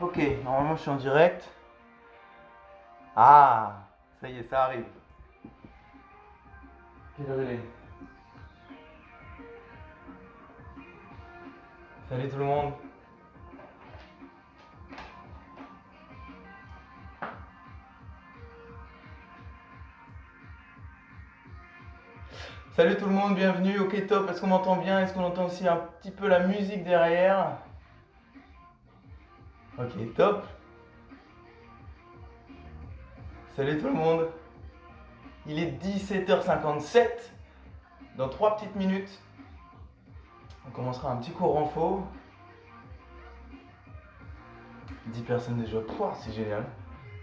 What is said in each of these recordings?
Ok, normalement je suis en direct. Ah, ça y est, ça arrive. Quelle heure il est? Salut tout le monde. Salut tout le monde, bienvenue. Ok, top. Est-ce qu'on m'entend bien? Est-ce qu'on entend aussi un petit peu la musique derrière? Ok, top. Salut tout le monde. Il est 17h57. Dans 3 petites minutes, on commencera un petit cours renfo. 10 personnes déjà. Pouah, c'est génial.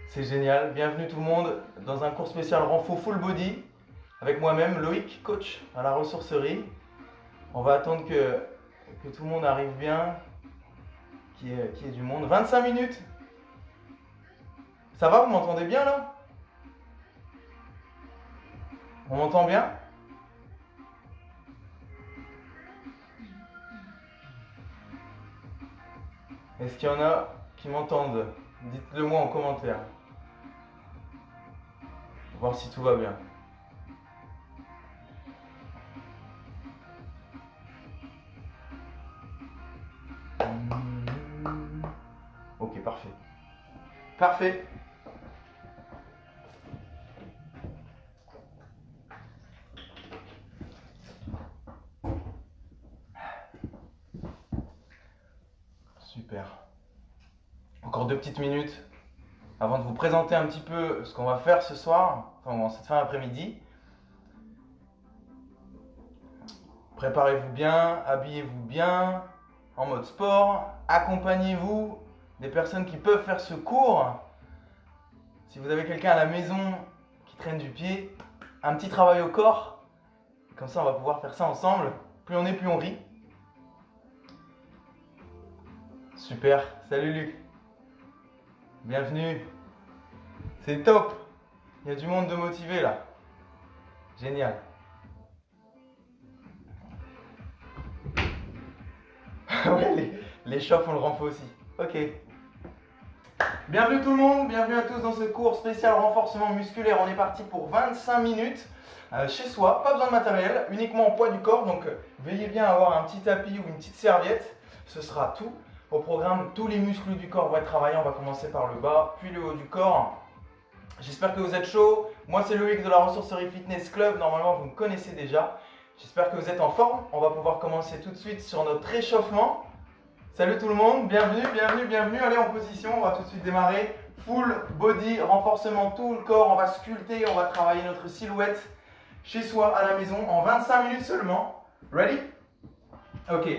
C'est génial. Bienvenue tout le monde dans un cours spécial renfo full body avec moi-même, Loïc, coach à la ressourcerie. On va attendre que tout le monde arrive bien, qu'il y ait du monde. 25 minutes. Ça va, vous m'entendez bien là? On m'entend bien? Est-ce qu'il y en a qui m'entendent? Dites-le moi en commentaire. Voir si tout va bien. Ok, parfait. Parfait. Super. Encore 2 petites minutes avant de vous présenter un petit peu ce qu'on va faire ce soir, enfin en cette fin d'après-midi. Préparez-vous bien, habillez-vous bien, en mode sport, accompagnez-vous des personnes qui peuvent faire ce cours. Si vous avez quelqu'un à la maison qui traîne du pied, un petit travail au corps, comme ça on va pouvoir faire ça ensemble. Plus on est, plus on rit. Super, salut Luc. Bienvenue. C'est top. Il y a du monde de motivé là. Génial. Ouais, les chauffes on le renfort aussi. Ok. Bienvenue tout le monde, bienvenue à tous dans ce cours spécial renforcement musculaire. On est parti pour 25 minutes chez soi, pas besoin de matériel, uniquement en poids du corps. Donc veillez bien à avoir un petit tapis ou une petite serviette. Ce sera tout au programme. Tous les muscles du corps vont être travaillés. On va commencer par le bas, puis le haut du corps. J'espère que vous êtes chaud. Moi c'est Loïc de la Ressourcerie Fitness Club. Normalement vous me connaissez déjà. J'espère que vous êtes en forme. On va pouvoir commencer tout de suite sur notre échauffement. Salut tout le monde, bienvenue, bienvenue, bienvenue. Allez en position, on va tout de suite démarrer. Full body, renforcement tout le corps. On va sculpter, on va travailler notre silhouette chez soi, à la maison, en 25 minutes seulement. Ready? Ok,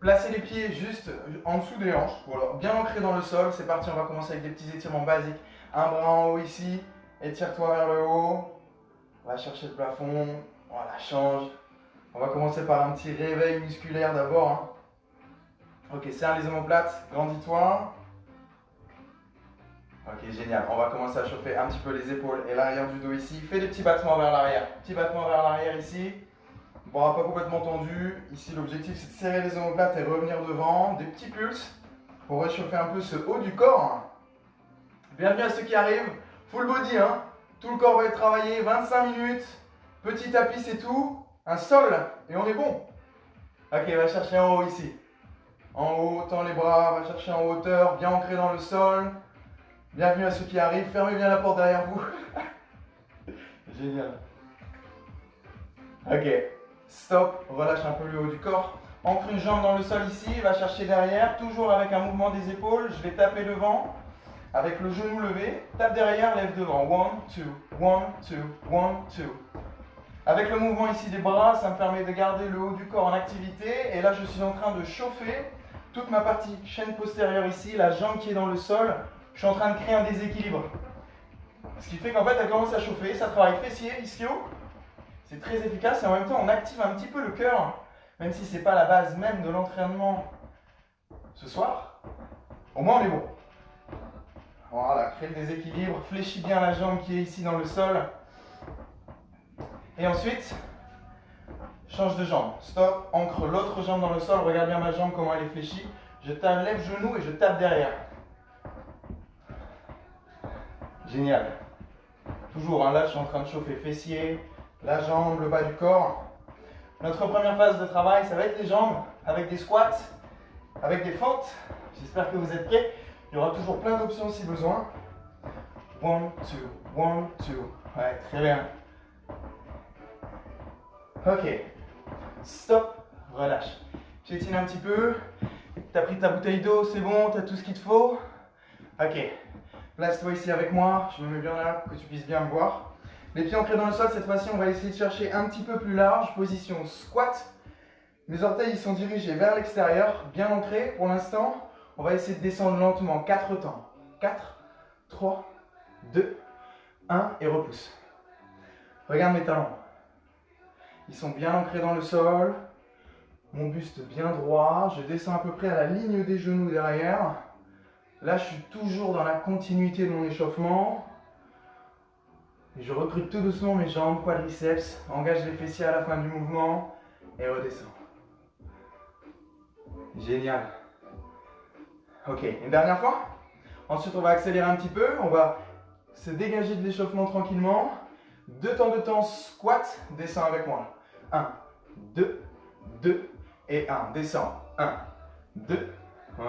placez les pieds juste en dessous des hanches. Voilà, bien ancrés dans le sol. C'est parti, on va commencer avec des petits étirements basiques. Un bras en haut ici, étire-toi vers le haut. On va chercher le plafond, voilà, change. On va commencer par un petit réveil musculaire d'abord. Hein. Ok, serre les omoplates, grandis-toi. Ok, génial. On va commencer à chauffer un petit peu les épaules et l'arrière du dos ici. Fais des petits battements vers l'arrière. Petit battement vers l'arrière ici. Bras pas complètement tendu. Ici, l'objectif, c'est de serrer les omoplates et revenir devant. Des petits pulses pour réchauffer un peu ce haut du corps. Bienvenue à ceux qui arrivent. Full body, hein. Tout le corps va être travaillé. 25 minutes. Petit tapis, c'est tout. Un sol et on est bon. Ok, va chercher en haut ici. En haut, tends les bras, va chercher en hauteur, bien ancré dans le sol. Bienvenue à ceux qui arrivent, fermez bien la porte derrière vous. Génial. Ok, stop, relâche un peu le haut du corps. Ancre une jambe dans le sol ici, va chercher derrière, toujours avec un mouvement des épaules. Je vais taper devant, avec le genou levé. Tape derrière, lève devant. 1, 2, 1, 2, 1, 2. Avec le mouvement ici des bras, ça me permet de garder le haut du corps en activité. Et là, je suis en train de chauffer toute ma partie chaîne postérieure ici, la jambe qui est dans le sol. Je suis en train de créer un déséquilibre. Ce qui fait qu'en fait, elle commence à chauffer. Ça travaille fessier, ischio. C'est très efficace et en même temps, on active un petit peu le cœur. Même si ce n'est pas la base même de l'entraînement ce soir. Au moins, on est bon. Voilà, crée le déséquilibre. Fléchis bien la jambe qui est ici dans le sol. Et ensuite, change de jambe. Stop, ancre l'autre jambe dans le sol. Regarde bien ma jambe, comment elle est fléchie. Je tape, lève genou et je tape derrière. Génial. Toujours, hein, là je suis en train de chauffer fessier, la jambe, le bas du corps. Notre première phase de travail, ça va être les jambes, avec des squats, avec des fentes. J'espère que vous êtes prêts. Il y aura toujours plein d'options si besoin. 1, 2, 1, 2. Ouais, très bien. Ok. Stop, relâche. J'étire un petit peu. Tu as pris ta bouteille d'eau, c'est bon, tu as tout ce qu'il te faut. Ok. Place-toi ici avec moi. Je me mets bien là pour que tu puisses bien me voir. Les pieds ancrés dans le sol, cette fois-ci, on va essayer de chercher un petit peu plus large. Position squat. Mes orteils ils sont dirigés vers l'extérieur, bien ancrés. Pour l'instant, on va essayer de descendre lentement. 4 temps. 4, 3, 2, 1 et repousse. Regarde mes talons. Ils sont bien ancrés dans le sol. Mon buste bien droit. Je descends à peu près à la ligne des genoux derrière. Là, je suis toujours dans la continuité de mon échauffement. Et je recrute tout doucement mes jambes, quadriceps. Engage les fessiers à la fin du mouvement. Et redescends. Génial. Ok, une dernière fois. Ensuite, on va accélérer un petit peu. On va se dégager de l'échauffement tranquillement. 2 temps de temps, squat. Descends avec moi. 1, 2, 2 et 1. Descends. 1, 2. Ouais,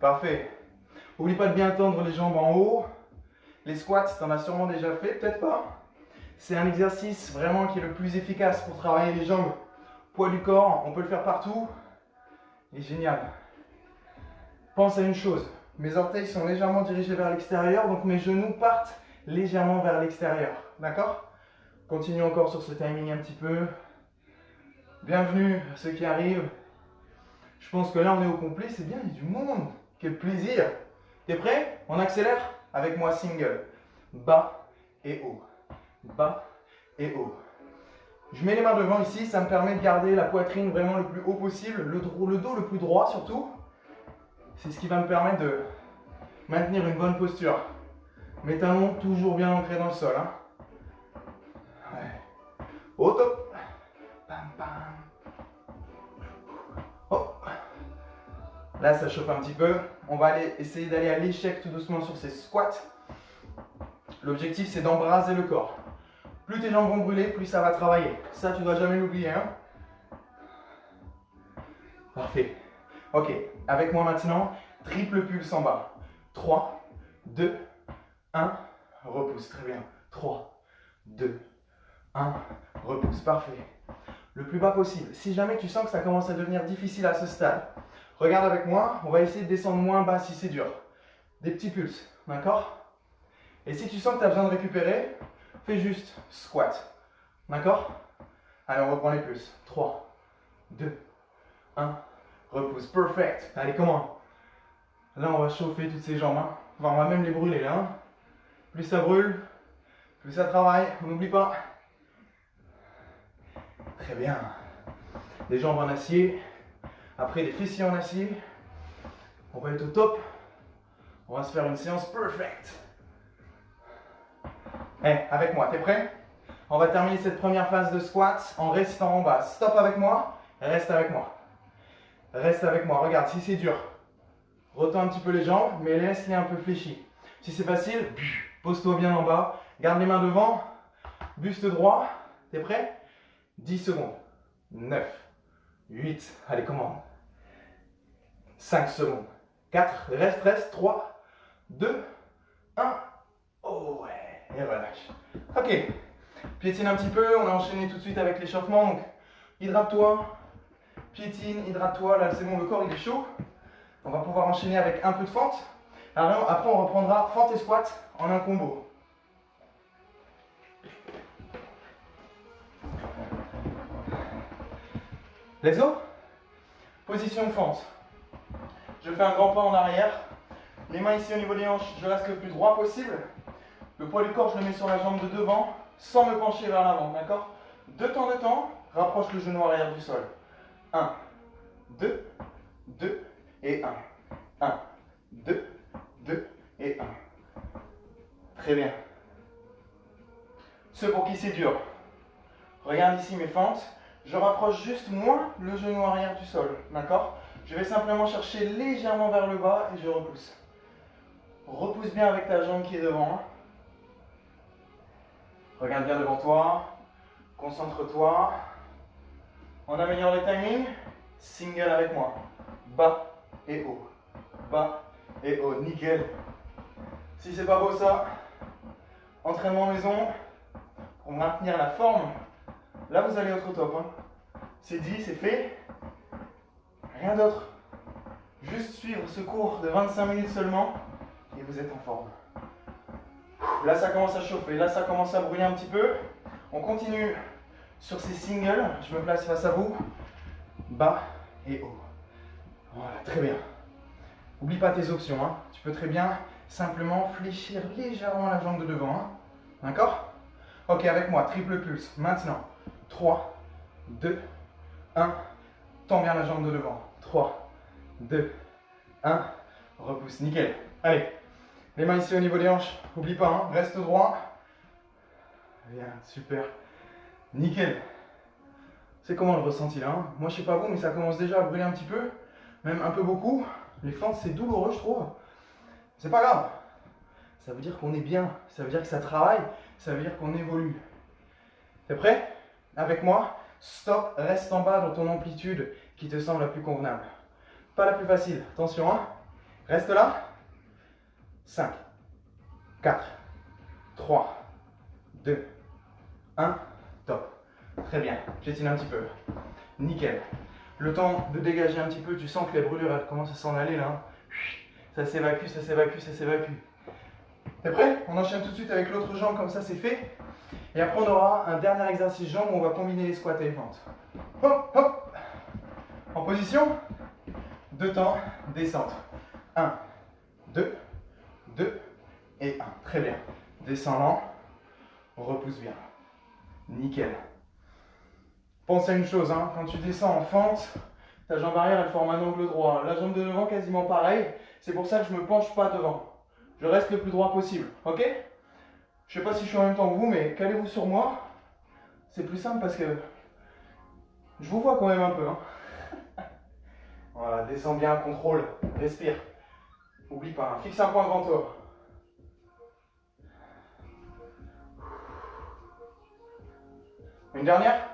parfait. N'oublie pas de bien tendre les jambes en haut. Les squats, tu en as sûrement déjà fait, peut-être pas. C'est un exercice vraiment qui est le plus efficace pour travailler les jambes. Poids du corps, on peut le faire partout. Il est génial. Pense à une chose. Mes orteils sont légèrement dirigés vers l'extérieur, donc mes genoux partent légèrement vers l'extérieur. D'accord? Continue encore sur ce timing un petit peu. Bienvenue à ceux qui arrivent. Je pense que là on est au complet, c'est bien, il y a du monde. Quel plaisir. T'es prêt? On accélère? Avec moi single. Bas et haut. Bas et haut. Je mets les mains devant ici, ça me permet de garder la poitrine vraiment le plus haut possible, le dos le plus droit surtout. C'est ce qui va me permettre de maintenir une bonne posture. Mes talons toujours bien ancrés dans le sol. Hein. Ouais. Au top. Bam, bam. Oh. Là, ça chauffe un petit peu. On va essayer d'aller à l'échec tout doucement sur ces squats. L'objectif, c'est d'embraser le corps. Plus tes jambes vont brûler, plus ça va travailler. Ça, tu ne dois jamais l'oublier. Hein. Parfait. Ok, avec moi maintenant, triple pulse en bas. 3, 2, 1, repousse. Très bien. 3, 2, 1, repousse. Parfait. Le plus bas possible. Si jamais tu sens que ça commence à devenir difficile à ce stade, regarde avec moi, on va essayer de descendre moins bas si c'est dur. Des petits pulses, d'accord? Et si tu sens que tu as besoin de récupérer, fais juste squat. D'accord? Allez, on reprend les pulses. 3, 2, 1, repousse. Perfect. Allez, comment? Là, on va chauffer toutes ces jambes. Hein. Enfin, on va même les brûler là. Hein. Plus ça brûle, plus ça travaille. On n'oublie pas. Très bien. Les jambes en acier. Après, les fessiers en acier. On va être au top. On va se faire une séance perfect. Hey, avec moi, t'es prêt? On va terminer cette première phase de squat en restant en bas. Stop avec moi, reste avec moi. Reste avec moi, regarde, si c'est dur, retends un petit peu les jambes, mais laisse-les un peu fléchis. Si c'est facile, pose-toi bien en bas, garde les mains devant, buste droit, t'es prêt? 10 secondes, 9, 8, allez commande, 5 secondes, 4, reste, 3, 2, 1, oh ouais, et relâche. Ok, piétine un petit peu, on a enchaîné tout de suite avec l'échauffement, donc hydrate-toi, piétine, hydrate-toi, là c'est bon, le corps il est chaud. On va pouvoir enchaîner avec un peu de fente. Alors, après on reprendra fente et squat en un combo. Let's go. Position fente. Je fais un grand pas en arrière. Les mains ici au niveau des hanches, je reste le plus droit possible. Le poids du corps, je le mets sur la jambe de devant, sans me pencher vers l'avant, d'accord? 2 temps de temps, rapproche le genou arrière du sol. 1, 2, 2 et 1. 1, 2, 2 et 1. Très bien. Ceux pour qui c'est dur, regarde ici mes fentes. Je rapproche juste moins le genou arrière du sol, d'accord? Je vais simplement chercher légèrement vers le bas et je repousse. Repousse bien avec ta jambe qui est devant. Regarde bien devant toi. Concentre-toi. On améliore les timings. Single avec moi. Bas et haut. Bas et haut. Nickel. Si c'est pas beau ça, entraînement maison pour maintenir la forme. Là, vous allez être au top. Hein. C'est dit, c'est fait. Rien d'autre. Juste suivre ce cours de 25 minutes seulement et vous êtes en forme. Là, ça commence à chauffer. Là, ça commence à brûler un petit peu. On continue sur ces singles. Je me place face à vous. Bas et haut. Voilà, très bien. N'oublie pas tes options. Hein. Tu peux très bien simplement fléchir légèrement la jambe de devant. Hein. D'accord? Ok, avec moi, triple pulse. Maintenant, 3, 2, 1. Tends bien la jambe de devant. 3, 2, 1. Repousse, nickel. Allez, les mains ici au niveau des hanches. N'oublie pas, hein. Reste droit. Bien, super. Nickel. C'est comment le ressenti là hein. Moi, je sais pas vous, mais ça commence déjà à brûler un petit peu. Même un peu beaucoup. Les fentes, c'est douloureux, je trouve. C'est pas grave. Ça veut dire qu'on est bien. Ça veut dire que ça travaille. Ça veut dire qu'on évolue. T'es prêt? Avec moi, stop, reste en bas dans ton amplitude qui te semble la plus convenable. Pas la plus facile. Attention, hein. Reste là. 5, 4, 3, 2, 1. Top. Très bien. Piétine un petit peu. Nickel. Le temps de dégager un petit peu. Tu sens que les brûlures elles commencent à s'en aller là. Hein. Ça s'évacue, ça s'évacue, ça s'évacue. T'es prêt? On enchaîne tout de suite avec l'autre jambe, comme ça c'est fait. Et après on aura un dernier exercice jambe où on va combiner les squats et les fentes. Hop, hop. En position. 2 temps, descente. 1, 2, 2 et 1. Très bien. Descends lent. On repousse bien. Nickel. Pense à une chose, hein, quand tu descends en fente, ta jambe arrière elle forme un angle droit. La jambe de devant quasiment pareil. C'est pour ça que je ne me penche pas devant. Je reste le plus droit possible. Ok? Je ne sais pas si je suis en même temps que vous, mais calez-vous sur moi. C'est plus simple parce que je vous vois quand même un peu. Hein. Voilà, descends bien, contrôle, respire. Oublie pas, hein. Fixe un point devant toi. Une dernière?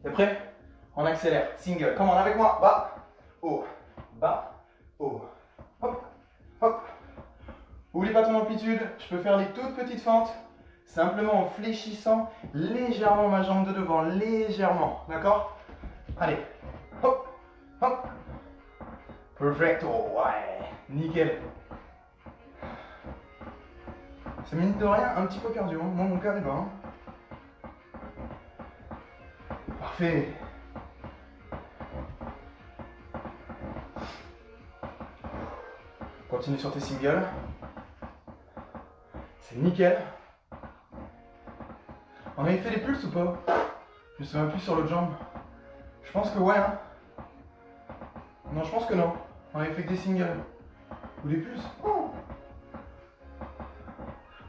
T'es prêt? On accélère. Single. Come on, avec moi. Bas, haut, bas, haut. Hop, hop. Oublie pas ton amplitude. Je peux faire des toutes petites fentes. Simplement en fléchissant légèrement ma jambe de devant. Légèrement. D'accord? Allez. Hop, hop. Perfecto. Ouais. Nickel. C'est mine de rien un petit peu cardio. Hein. Moi, mon cœur est bas. Hein. Parfait. Continue sur tes singles. C'est nickel. On avait fait les pulses ou pas? Je me souviens plus sur l'autre jambe. Je pense que ouais. Hein. Non, je pense que non. On avait fait que des singles. Ou des pulses. Oh.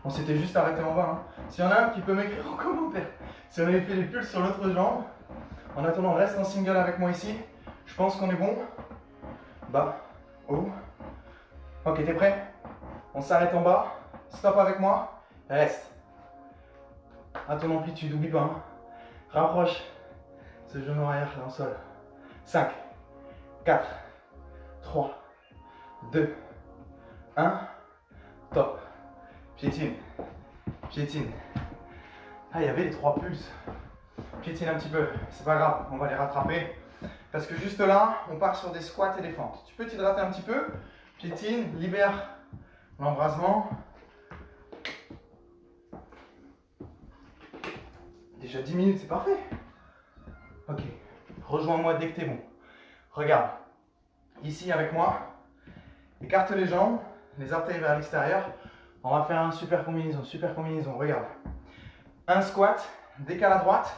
On s'était juste arrêté en bas. Hein. S'il y en a un qui peut m'écrire en commentaire si on avait fait les pulses sur l'autre jambe. En attendant, reste en single avec moi ici. Je pense qu'on est bon. Bas, haut. Ok, t'es prêt? On s'arrête en bas. Stop avec moi. Reste. À ton amplitude, n'oublie pas. Hein. Rapproche ce genou arrière dans le sol. 5, 4, 3, 2, 1. Top. Piétine. Piétine. Ah, il y avait les 3 pulses. Piétine un petit peu. C'est pas grave, on va les rattraper. Parce que juste là, on part sur des squats et des fentes. Tu peux t'hydrater un petit peu. Piétine, libère l'embrasement. Déjà 10 minutes, c'est parfait. Ok, rejoins-moi dès que t'es bon. Regarde, ici avec moi, écarte les jambes, les orteils vers l'extérieur. On va faire une super combinaison, regarde. Un squat, décale à droite,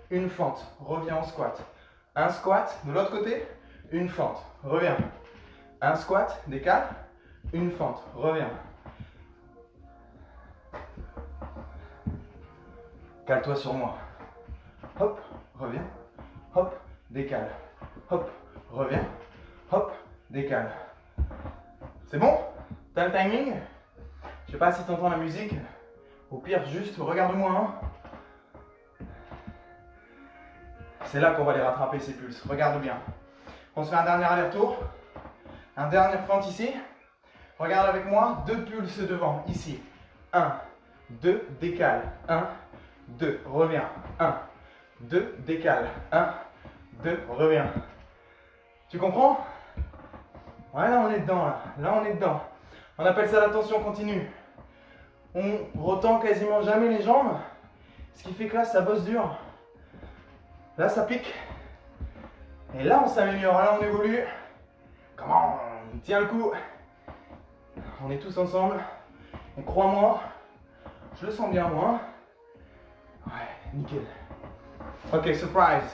une fente, reviens en squat. Un squat, de l'autre côté, une fente, reviens. Un squat, décale, une fente, reviens. Cale-toi sur moi. Hop, reviens. Hop, décale. Hop, reviens. Hop, décale. C'est bon? T'as le timing? Je sais pas si tu entends la musique, Au pire, juste regarde-moi. Hein. C'est là qu'on va les rattraper, ces pulses. Regarde bien. On se fait un dernier aller-retour. Un dernier fente ici. Regarde avec moi. 2 pulses devant, ici. 1, 2, décale. 1, 2, reviens. 1, 2, décale. 1, 2, reviens. Tu comprends? Ouais, là on est dedans, là. Là on est dedans. On appelle ça la tension continue. On retend quasiment jamais les jambes. Ce qui fait que là, ça bosse dur. Là, ça pique. Et là, on s'améliore. Là, on évolue. Comment? On tient le coup. On est tous ensemble. Et crois-moi, je le sens bien, moi. Ouais, nickel. Ok, surprise.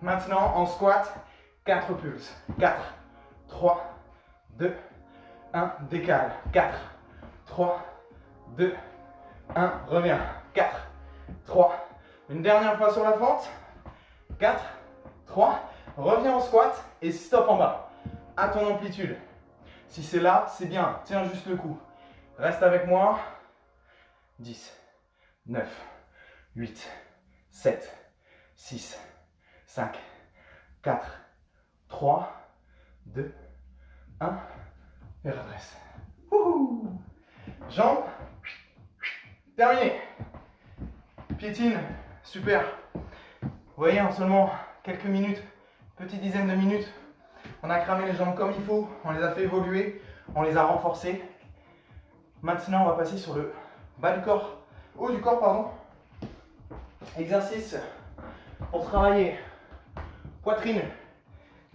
Maintenant, en squat, 4 pulses. 4, 3, 2, 1, décale. 4, 3, 2, 1, reviens. 4, 3. Une dernière fois sur la fente. 4, 3. Reviens en squat et stop en bas. À ton amplitude. Si c'est là, c'est bien. Tiens juste le coup. Reste avec moi. 10, 9, 8, 7, 6, 5, 4, 3, 2, 1. Et redresse. Wouhou! Jambes. Terminé. Piétine. Super. Vous voyez, en seulement quelques minutes, petite dizaine de minutes, on a cramé les jambes comme il faut, on les a fait évoluer, on les a renforcées. Maintenant, on va passer sur le bas du corps, haut du corps, pardon. Exercice pour travailler poitrine,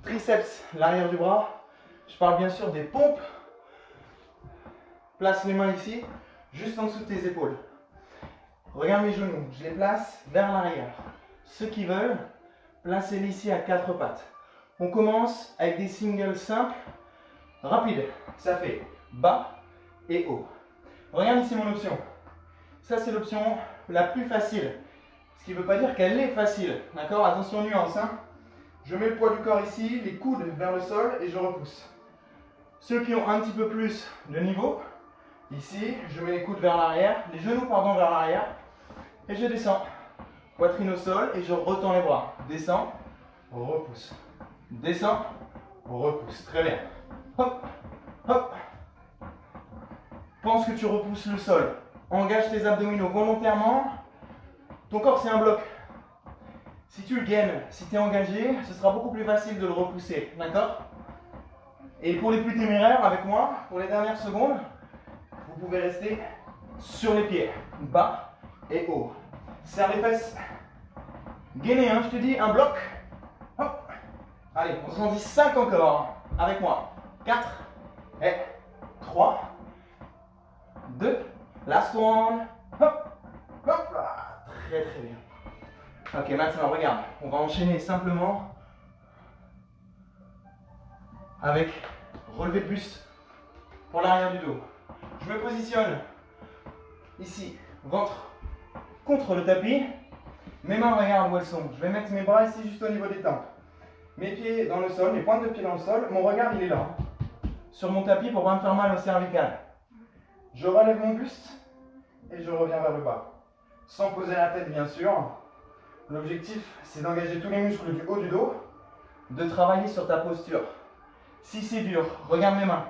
triceps, l'arrière du bras. Je parle bien sûr des pompes. Place les mains ici, juste en dessous de tes épaules. Regarde mes genoux, je les place vers l'arrière. Ceux qui veulent, placez-les ici à 4 pattes. On commence avec des singles simples, rapides. Ça fait bas et haut. Regarde ici mon option. Ça, c'est l'option la plus facile. Ce qui ne veut pas dire qu'elle est facile. D'accord? Attention, nuance. Hein? Je mets le poids du corps ici, les coudes vers le sol et je repousse. Ceux qui ont un petit peu plus de niveau, ici, je mets les coudes vers l'arrière, les genoux pardon vers l'arrière et je descends. Poitrine au sol et je retends les bras. Descends, repousse. Descends, repousse. Très bien. Hop, hop. Pense que tu repousses le sol. Engage tes abdominaux volontairement. Ton corps, c'est un bloc. Si tu le gaines, si tu es engagé, ce sera beaucoup plus facile de le repousser. D'accord? Et pour les plus téméraires, avec moi, pour les dernières secondes, vous pouvez rester sur les pieds. Bas et haut. Serre les fesses. Gainé, hein, je te dis, un bloc. Hop. Allez, on s'en dit 5 encore. Avec moi. 4 et 3, 2, last one. Hop. Hop là. Très très bien. Ok, maintenant, regarde. On va enchaîner simplement avec relevé de buste pour l'arrière du dos. Je me positionne ici, ventre contre le tapis. Mes mains, regarde où elles sont. Je vais mettre mes bras ici juste au niveau des tempes. Mes pieds dans le sol, mes pointes de pied dans le sol. Mon regard, il est là. Sur mon tapis pour ne pas me faire mal au cervical. Je relève mon buste et je reviens vers le bas. Sans poser la tête, bien sûr. L'objectif, c'est d'engager tous les muscles du haut du dos, de travailler sur ta posture. Si c'est dur, regarde mes mains.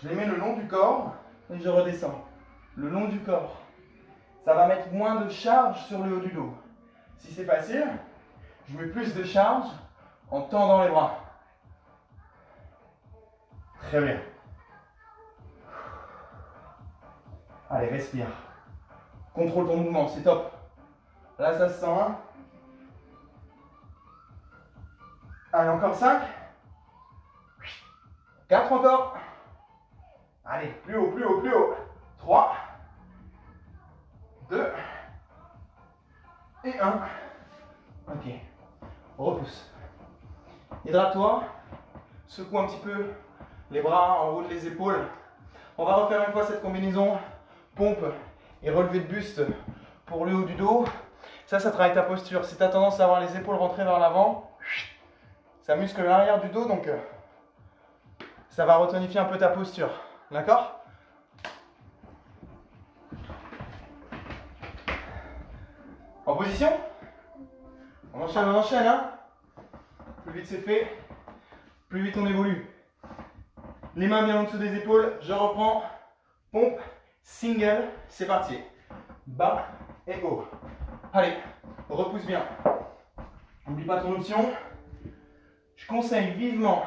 Je les mets le long du corps et je redescends. Le long du corps. Ça va mettre moins de charge sur le haut du dos. Si c'est facile, je mets plus de charge en tendant les bras. Très bien. Allez, respire. Contrôle ton mouvement, c'est top. Là, ça se sent. Hein. Allez, encore 5. 4 encore. Allez, plus haut, plus haut, plus haut. 3, 2 et 1. Ok. Repousse. Hydrate-toi. Secoue un petit peu les bras en haut des épaules. On va refaire une fois cette combinaison pompe et relevé de buste pour le haut du dos. Ça travaille ta posture. Si tu as tendance à avoir les épaules rentrées vers l'avant, ça muscle l'arrière du dos, donc ça va retonifier un peu ta posture. D'accord? En position. On enchaîne, hein. Plus vite c'est fait, plus vite on évolue. Les mains bien en dessous des épaules, je reprends. Pompe, single, c'est parti. Bas et haut. Allez, repousse bien. N'oublie pas ton option. Je conseille vivement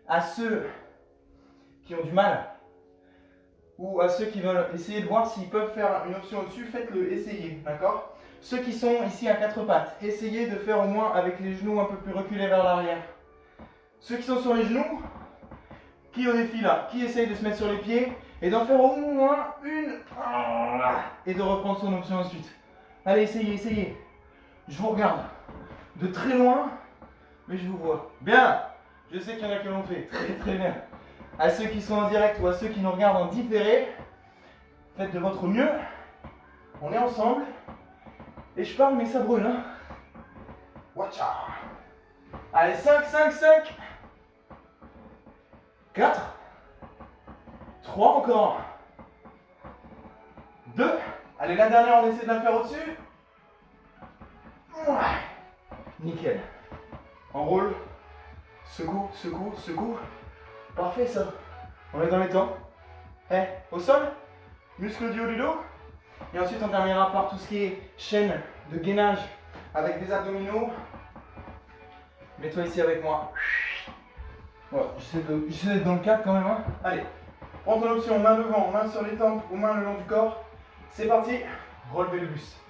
à ceux qui ont du mal ou à ceux qui veulent essayer de voir s'ils peuvent faire une option au-dessus, faites-le, essayez, d'accord? Ceux qui sont ici à quatre pattes, essayez de faire au moins avec les genoux un peu plus reculés vers l'arrière. Ceux qui sont sur les genoux, qui au défi là, qui essaye de se mettre sur les pieds et d'en faire au moins une et de reprendre son option ensuite. Allez, essayez, essayez. Je vous regarde de très loin, mais je vous vois. Bien, je sais qu'il y en a qui l'ont fait, très très bien. À ceux qui sont en direct ou à ceux qui nous regardent en différé, faites de votre mieux. On est ensemble. Et je parle, mais ça brûle. Hein. Watcha. Allez, 5, 5, 5. 4. 3 encore. 2. Allez, la dernière, on essaie de la faire au-dessus. Ouais. Nickel. Enroule. Secoue, secoue, secoue. Parfait ça. On est dans les temps. Au sol. Muscle du haut du dos. Et ensuite on terminera par tout ce qui est chaîne de gainage avec des abdominaux. Mets-toi ici avec moi. Ouais, j'essaie d'être dans le cadre quand même. Hein. Allez, prends ton option, main devant, main sur les tempes ou main le long du corps. C'est parti, relevez le buste.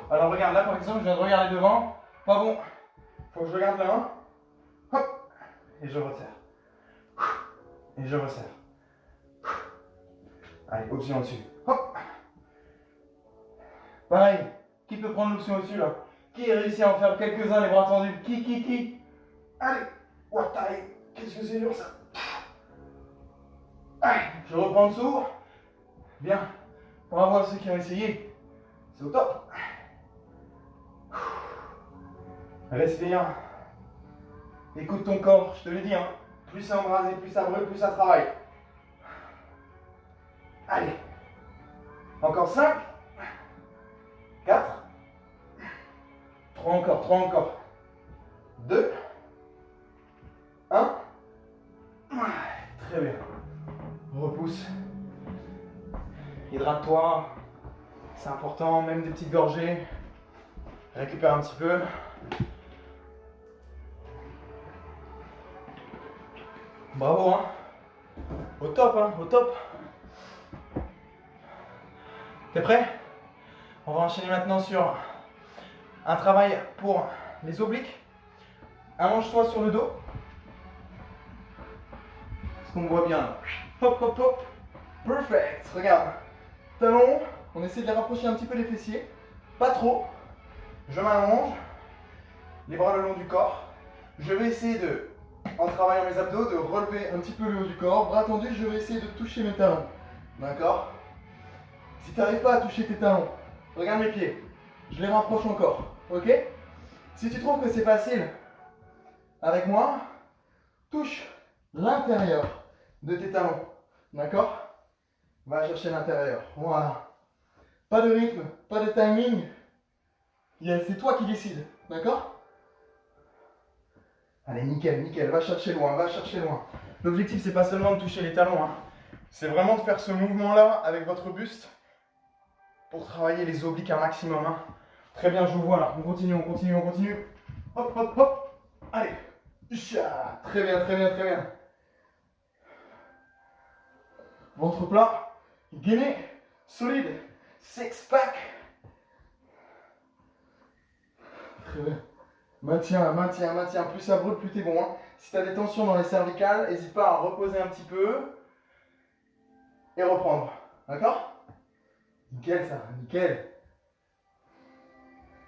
Alors regarde, là par exemple, je viens de regarder devant. Pas bon. Faut que je regarde là. Hop. Et je resserre. Et je resserre. Allez, option au-dessus. Hop. Pareil, qui peut prendre l'option au-dessus là? Qui a réussi à en faire quelques-uns les bras tendus? Qui? Allez, what time? Qu'est-ce que c'est dur ça? Allez, je reprends en dessous. Bien, bravo à ceux qui ont essayé. C'est au top. Respire. Écoute ton corps, je te l'ai dit, hein. Plus c'est embrasé, plus ça brûle, plus ça travaille. Allez. Encore 5. 4. 3 encore. 2. 1. Très bien. Repousse. Hydrate-toi. C'est important, même des petites gorgées. Récupère un petit peu. Bravo, hein. Au top, hein, au top. T'es prêt? On va enchaîner maintenant sur un travail pour les obliques. Allonge-toi sur le dos. Est-ce qu'on me voit bien? Hop, hop, hop. Perfect. Regarde. Talons. On essaie de les rapprocher un petit peu des fessiers. Pas trop. Je m'allonge. Les bras le long du corps. Je vais essayer de, en travaillant mes abdos, de relever un petit peu le haut du corps. Bras tendus, je vais essayer de toucher mes talons. D'accord? Si tu n'arrives pas à toucher tes talons, regarde mes pieds. Je les rapproche encore. Ok? Si tu trouves que c'est facile, avec moi, touche l'intérieur de tes talons. D'accord? Va chercher l'intérieur. Voilà. Pas de rythme, pas de timing. C'est toi qui décides. D'accord? Allez, nickel, nickel. Va chercher loin, va chercher loin. L'objectif, c'est pas seulement de toucher les talons. Hein. C'est vraiment de faire ce mouvement-là avec votre buste pour travailler les obliques un maximum. Hein. Très bien, je vous vois là. On continue, on continue, on continue. Hop, hop, hop. Allez. Très bien, très bien, très bien. Ventre plat. Gainé. Solide. Six pack. Très bien. Maintiens, maintiens, maintiens. Plus ça brûle, plus t'es bon. Hein. Si tu as des tensions dans les cervicales, n'hésite pas à reposer un petit peu et reprendre. D'accord? Nickel ça, nickel.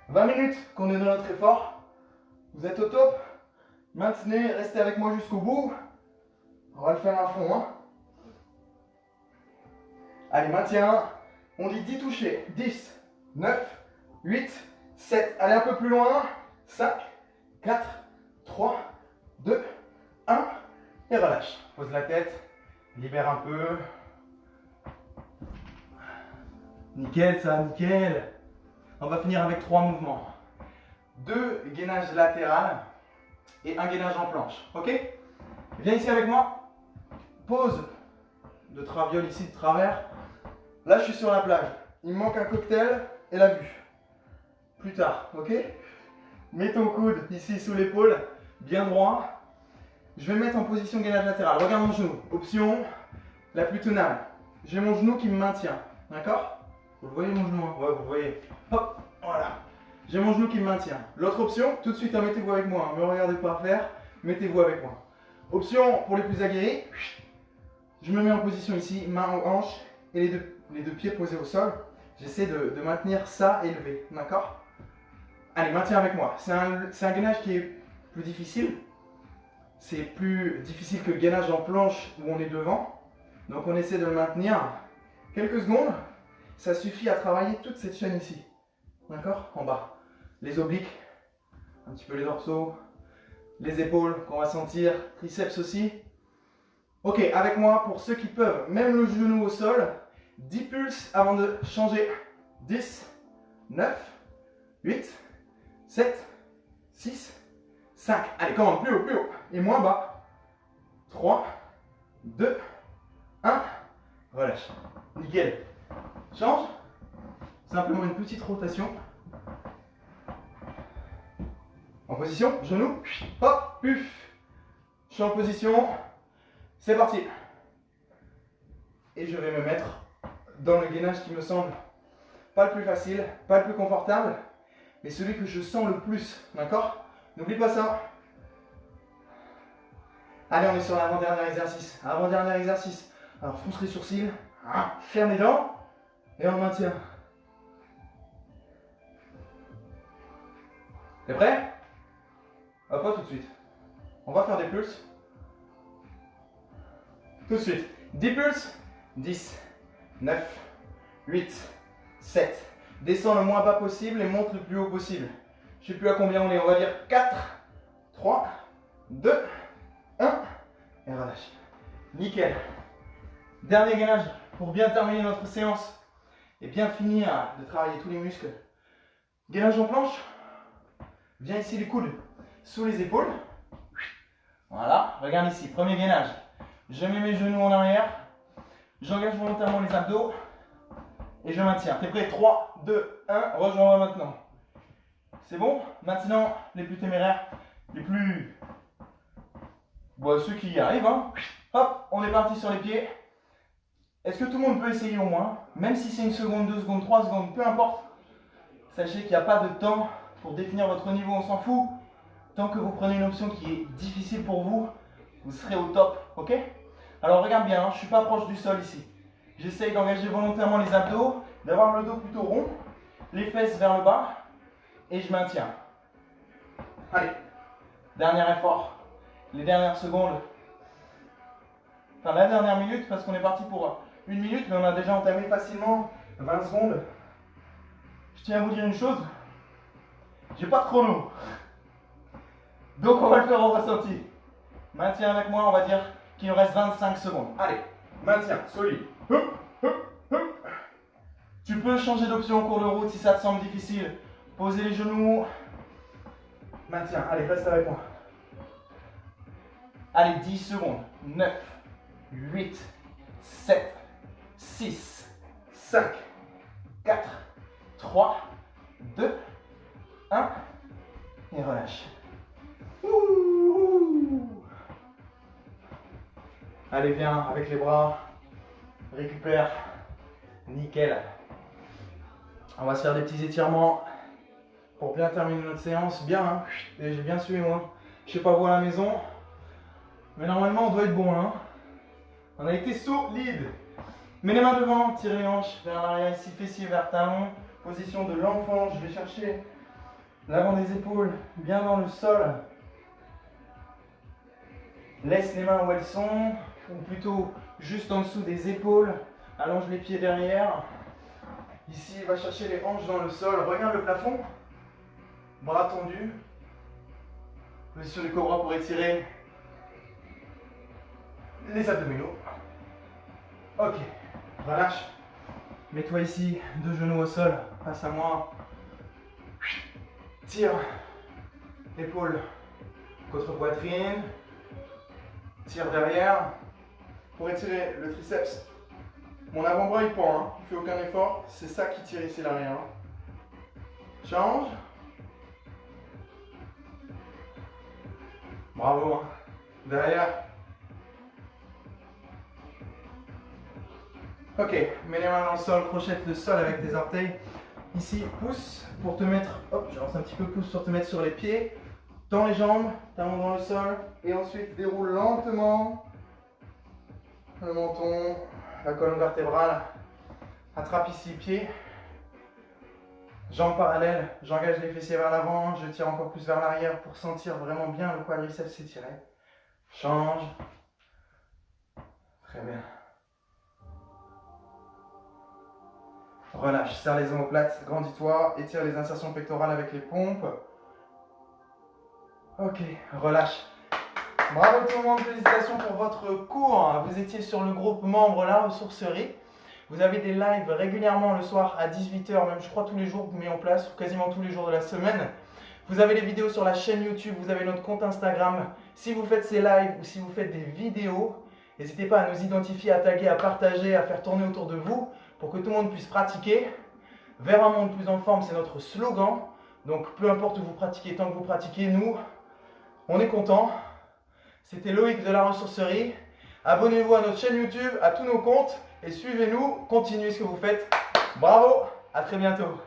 20 minutes qu'on est dans notre effort. Vous êtes au top. Maintenez, restez avec moi jusqu'au bout. On va le faire à fond. Hein. Allez, maintiens. On dit 10 touchés. 10, 9, 8, 7. Allez un peu plus loin. 5, 4, 3, 2, 1. Et relâche. Pose la tête. Libère un peu. Nickel ça, nickel. On va finir avec 3 mouvements. 2 gainages latérales et un gainage en planche. Ok? Viens ici avec moi. Pose de traviole ici de travers. Là, je suis sur la plage. Il me manque un cocktail et la vue. Plus tard, ok? Mets ton coude ici sous l'épaule, bien droit. Je vais me mettre en position gainage latéral. Regarde mon genou. Option la plus tenable. J'ai mon genou qui me maintient. D'accord? Vous le voyez mon genou, hein? Ouais, vous le voyez. Hop, voilà. J'ai mon genou qui me maintient. L'autre option, tout de suite, hein, mettez-vous avec moi. Ne me regardez pas faire, mettez-vous avec moi. Option pour les plus aguerris. Je me mets en position ici, main aux hanches et les deux pieds posés au sol. J'essaie de maintenir ça élevé. D'accord? Allez, maintiens avec moi. C'est un gainage qui est plus difficile. C'est plus difficile que le gainage en planche où on est devant. Donc on essaie de le maintenir quelques secondes. Ça suffit à travailler toute cette chaîne ici. D'accord? En bas. Les obliques, un petit peu les dorsaux, les épaules qu'on va sentir, triceps aussi. Ok, avec moi, pour ceux qui peuvent, même le genou au sol, 10 pulses avant de changer. 10, 9, 8, 7, 6, 5. Allez, commande, plus haut, plus haut. Et moins bas. 3, 2, 1. Relâche. Nickel. Change. Simplement une petite rotation. En position, genou. Hop, puf. Je suis en position. C'est parti. Et je vais me mettre dans le gainage qui me semble pas le plus facile, pas le plus confortable, mais celui que je sens le plus. D'accord? N'oublie pas ça. Allez, on est sur l'avant-dernier exercice. Avant-dernier exercice. Alors, fronce les sourcils, ferme les dents, et on maintient. T'es prêt? Hop, pas tout de suite. On va faire des pulses. Tout de suite. 10 pulses. 10, 9, 8, 7. Descends le moins bas possible et monte le plus haut possible. Je ne sais plus à combien on est. On va dire 4, 3, 2, 1. Et relâche. Nickel. Dernier gainage pour bien terminer notre séance et bien finir de travailler tous les muscles. Gainage en planche. Viens ici les coudes sous les épaules. Voilà. Regarde ici. Premier gainage. Je mets mes genoux en arrière. J'engage volontairement les abdos. Et je maintiens. T'es prêt? 3, 2, 1. Rejoins-moi maintenant. C'est bon? Maintenant, les plus téméraires, les plus... Bon, ceux qui y arrivent, hein. Hop, on est parti sur les pieds. Est-ce que tout le monde peut essayer au moins? Même si c'est 1 seconde, 2 secondes, 3 secondes, peu importe. Sachez qu'il n'y a pas de temps pour définir votre niveau, on s'en fout. Tant que vous prenez une option qui est difficile pour vous, vous serez au top, ok? Alors regarde bien, hein, je ne suis pas proche du sol ici. J'essaye d'engager volontairement les abdos, d'avoir le dos plutôt rond, les fesses vers le bas, et je maintiens. Allez, dernier effort, les dernières secondes, enfin la dernière minute, parce qu'on est parti pour 1 minute, mais on a déjà entamé facilement 20 secondes. Je tiens à vous dire une chose, j'ai pas de chrono, donc on va le faire au ressenti. Maintiens avec moi, on va dire qu'il nous reste 25 secondes. Allez, maintiens, solide. Hop, hop, hop. Tu peux changer d'option en cours de route si ça te semble difficile. Posez les genoux. Maintiens, allez, reste avec moi. Allez, 10 secondes. 9, 8, 7, 6, 5, 4, 3, 2, 1. Et relâche. Ouh. Allez, viens avec les bras. Récupère. Nickel. On va se faire des petits étirements pour bien terminer notre séance. Bien, hein. Et j'ai bien suivi moi. Je sais pas vous à la maison, mais normalement on doit être bon, hein. On a été solide. Mets les mains devant, tire les hanches vers l'arrière ici, fessier vers talon. Position de l'enfant. Je vais chercher l'avant des épaules bien dans le sol. Laisse les mains où elles sont, ou plutôt juste en dessous des épaules. Allonge les pieds derrière. Ici, va chercher les hanches dans le sol. Regarde le plafond. Bras tendus. Position du cobra pour étirer les abdominaux. Ok, relâche. Mets-toi ici, 2 genoux au sol, face à moi. Tire. Épaule contre poitrine. Tire derrière. Pour étirer le triceps. Mon avant-bras il pend, hein. Il ne fait aucun effort. C'est ça qui tire ici l'arrière. Change. Bravo. Hein. Derrière. Ok, mets les mains dans le sol, crochette le sol avec tes orteils. Ici, pousse pour te mettre, hop, je lance un petit peu pouce pour te mettre sur les pieds. Tends les jambes, talons dans le sol. Et ensuite, déroule lentement le menton, la colonne vertébrale. Attrape ici, pied. Jambes parallèles, j'engage les fessiers vers l'avant, je tire encore plus vers l'arrière pour sentir vraiment bien le quadriceps s'étirer. Change. Très bien. Relâche, serre les omoplates, grandis-toi, étire les insertions pectorales avec les pompes. Ok, relâche. Bravo tout le monde, félicitations pour votre cours. Vous étiez sur le groupe membre La Ressourcerie. Vous avez des lives régulièrement le soir à 18 h, même je crois tous les jours mis en place, ou quasiment tous les jours de la semaine. Vous avez les vidéos sur la chaîne YouTube, vous avez notre compte Instagram. Si vous faites ces lives ou si vous faites des vidéos, n'hésitez pas à nous identifier, à taguer, à partager, à faire tourner autour de vous pour que tout le monde puisse pratiquer. Vers un monde plus en forme, c'est notre slogan. Donc peu importe où vous pratiquez, tant que vous pratiquez, nous, on est contents. C'était Loïc de La Ressourcerie. Abonnez-vous à notre chaîne YouTube, à tous nos comptes et suivez-nous, continuez ce que vous faites. Bravo, à très bientôt.